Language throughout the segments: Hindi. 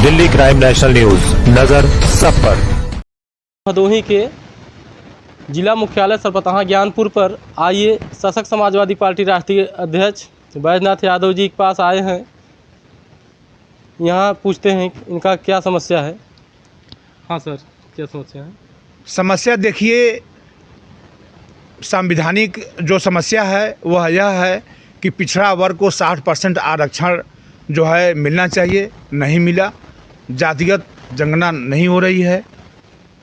दिल्ली क्राइम नेशनल न्यूज, नजर सब पर। भदोही के जिला मुख्यालय सरपतहा ज्ञानपुर पर आइए शासक समाजवादी पार्टी राष्ट्रीय अध्यक्ष बैजनाथ यादव जी के पास आए हैं। यहाँ पूछते हैं इनका क्या समस्या है। हाँ सर, क्या समस्या है? समस्या देखिए, संवैधानिक जो समस्या है वह यह है कि पिछड़ा वर्ग को 60% आरक्षण जो है मिलना चाहिए, नहीं मिला। जातिगत जनगणना नहीं हो रही है,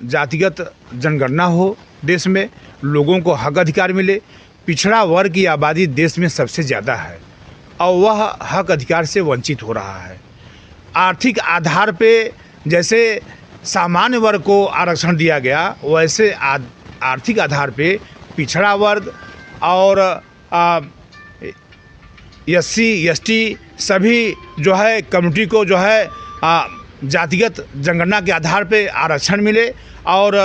जातिगत जनगणना हो, देश में लोगों को हक अधिकार मिले। पिछड़ा वर्ग की आबादी देश में सबसे ज़्यादा है और वह हक अधिकार से वंचित हो रहा है। आर्थिक आधार पे जैसे सामान्य वर्ग को आरक्षण दिया गया, वैसे आर्थिक आधार पे पिछड़ा वर्ग और SC ST सभी जो है कम्युनिटी को जो है जातिगत जनगणना के आधार पे आरक्षण मिले और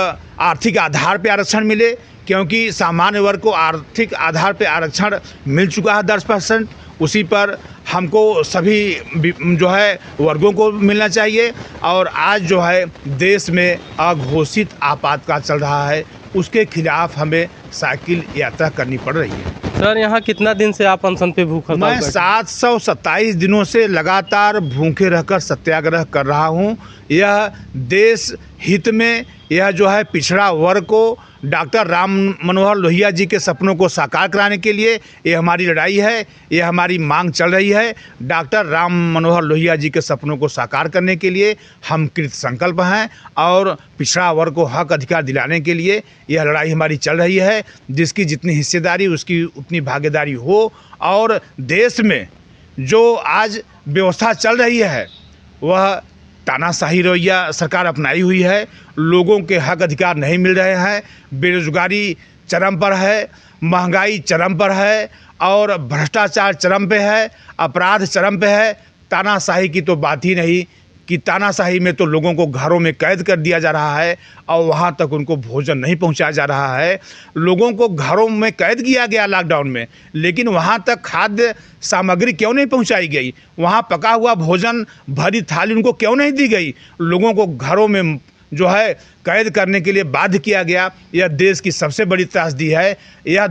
आर्थिक आधार पे आरक्षण मिले, क्योंकि सामान्य वर्ग को आर्थिक आधार पे आरक्षण मिल चुका है 10%। उसी पर हमको सभी जो है वर्गों को मिलना चाहिए। और आज जो है देश में अघोषित आपातकाल चल रहा है, उसके खिलाफ हमें साइकिल यात्रा करनी पड़ रही है। सर, यहाँ कितना दिन से आप अनशन पे भूख हड़ताल? मैं 727 दिनों से लगातार भूखे रहकर सत्याग्रह कर रहा हूँ। यह देश हित में, यह जो है पिछड़ा वर्ग को, डॉक्टर राम मनोहर लोहिया जी के सपनों को साकार कराने के लिए ये हमारी लड़ाई है, ये हमारी मांग चल रही है। डॉक्टर राम मनोहर लोहिया जी के सपनों को साकार करने के लिए हम कृत संकल्प हैं और पिछड़ा वर्ग को हक अधिकार दिलाने के लिए यह लड़ाई हमारी चल रही है। जिसकी जितनी हिस्सेदारी उसकी उतनी भागीदारी हो। और देश में जो आज व्यवस्था चल रही है वह तानाशाही रवैया सरकार अपनाई हुई है। लोगों के हक अधिकार नहीं मिल रहे हैं, बेरोजगारी चरम पर है, महंगाई चरम पर है और भ्रष्टाचार चरम पे है, अपराध चरम पे है। तानाशाही की तो बात ही नहीं कि तानाशाही में तो लोगों को घरों में कैद कर दिया जा रहा है और वहाँ तक उनको भोजन नहीं पहुँचाया जा रहा है। लोगों को घरों में कैद किया गया लॉकडाउन में, लेकिन वहाँ तक खाद्य सामग्री क्यों नहीं पहुँचाई गई? वहाँ पका हुआ भोजन भरी थाली उनको क्यों नहीं दी गई? लोगों को घरों में जो है कैद करने के लिए बाध्य किया गया। यह देश की सबसे बड़ी त्रासदी है। यह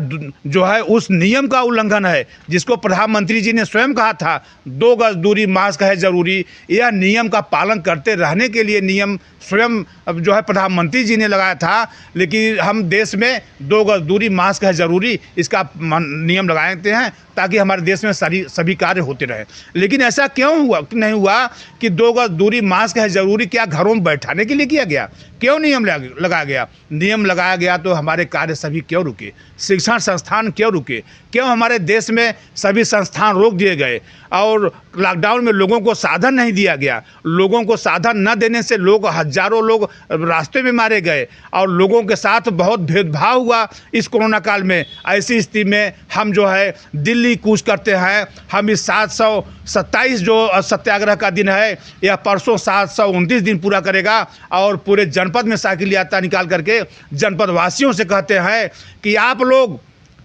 जो है उस नियम का उल्लंघन है जिसको प्रधानमंत्री जी ने स्वयं कहा था 2 गज दूरी मास्क है ज़रूरी। यह नियम का पालन करते रहने के लिए नियम स्वयं जो है प्रधानमंत्री जी ने लगाया था, लेकिन हम देश में 2 गज दूरी मास्क है ज़रूरी इसका नियम लगाते हैं ताकि हमारे देश में सभी कार्य होते रहे। लेकिन ऐसा क्यों नहीं हुआ कि 2 गज दूरी मास्क है ज़रूरी क्या घरों में बैठाने के लिए किया गया? क्यों नियम लगाया गया? नियम लगाया गया तो हमारे कार्य सभी क्यों रुके? शिक्षण संस्थान क्यों रुके? क्यों हमारे देश में सभी संस्थान रोक दिए गए? और लॉकडाउन में लोगों को साधन नहीं दिया गया। लोगों को साधन न देने से हजारों लोग रास्ते में मारे गए और लोगों के साथ बहुत भेदभाव हुआ इस कोरोना काल में। ऐसी स्थिति में हम जो है दिल्ली कूच करते हैं। हम इस 727 जो सत्याग्रह का दिन है, यह परसों 729 दिन पूरा करेगा और पूरे जनपद में साइकिल यात्रा निकाल करके जनपद वासियों से कहते हैं कि आप लोग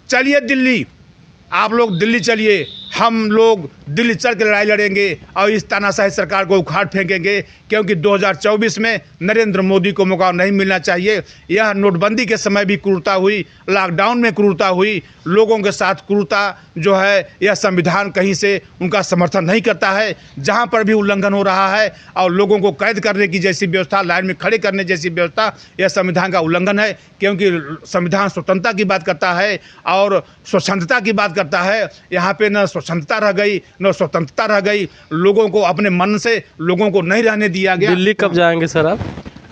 चलिए दिल्ली, आप लोग दिल्ली चलिए, हम लोग दिल्ली चल के लड़ाई लड़ेंगे और इस तानाशाही सरकार को उखाड़ फेंकेंगे, क्योंकि 2024 में नरेंद्र मोदी को मौका नहीं मिलना चाहिए। यह नोटबंदी के समय भी क्रूरता हुई, लॉकडाउन में क्रूरता हुई, लोगों के साथ क्रूरता जो है यह संविधान कहीं से उनका समर्थन नहीं करता है। जहां पर भी उल्लंघन हो रहा है और लोगों को कैद करने की जैसी व्यवस्था, लाइन में खड़े करने जैसी व्यवस्था, यह संविधान का उल्लंघन है। क्योंकि संविधान स्वतंत्रता की बात करता है और स्वच्छंदता की बात करता है। यहाँ पे न स्वतंत्रता रह गई न स्वतंत्रता रह गई। लोगों को अपने मन से लोगों को नहीं रहने दिया गया। दिल्ली कब जाएंगे सर आप?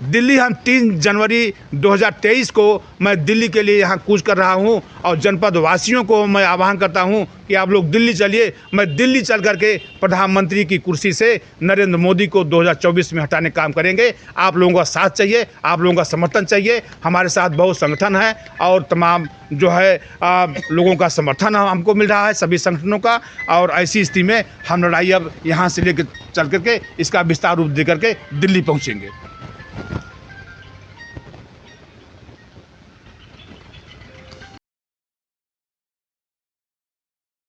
दिल्ली हम 3 जनवरी 2023 को मैं दिल्ली के लिए यहाँ कूच कर रहा हूँ और जनपद वासियों को मैं आह्वान करता हूँ कि आप लोग दिल्ली चलिए। मैं दिल्ली चल करके प्रधानमंत्री की कुर्सी से नरेंद्र मोदी को 2024 में हटाने का काम करेंगे। आप लोगों का साथ चाहिए, आप लोगों का समर्थन चाहिए। हमारे साथ बहुत संगठन है और तमाम जो है लोगों का समर्थन हमको मिल रहा है, सभी संगठनों का। और ऐसी स्थिति में हम लड़ाई अब यहाँ से लेकर चल करके इसका विस्तार रूप दे करके दिल्ली पहुँचेंगे।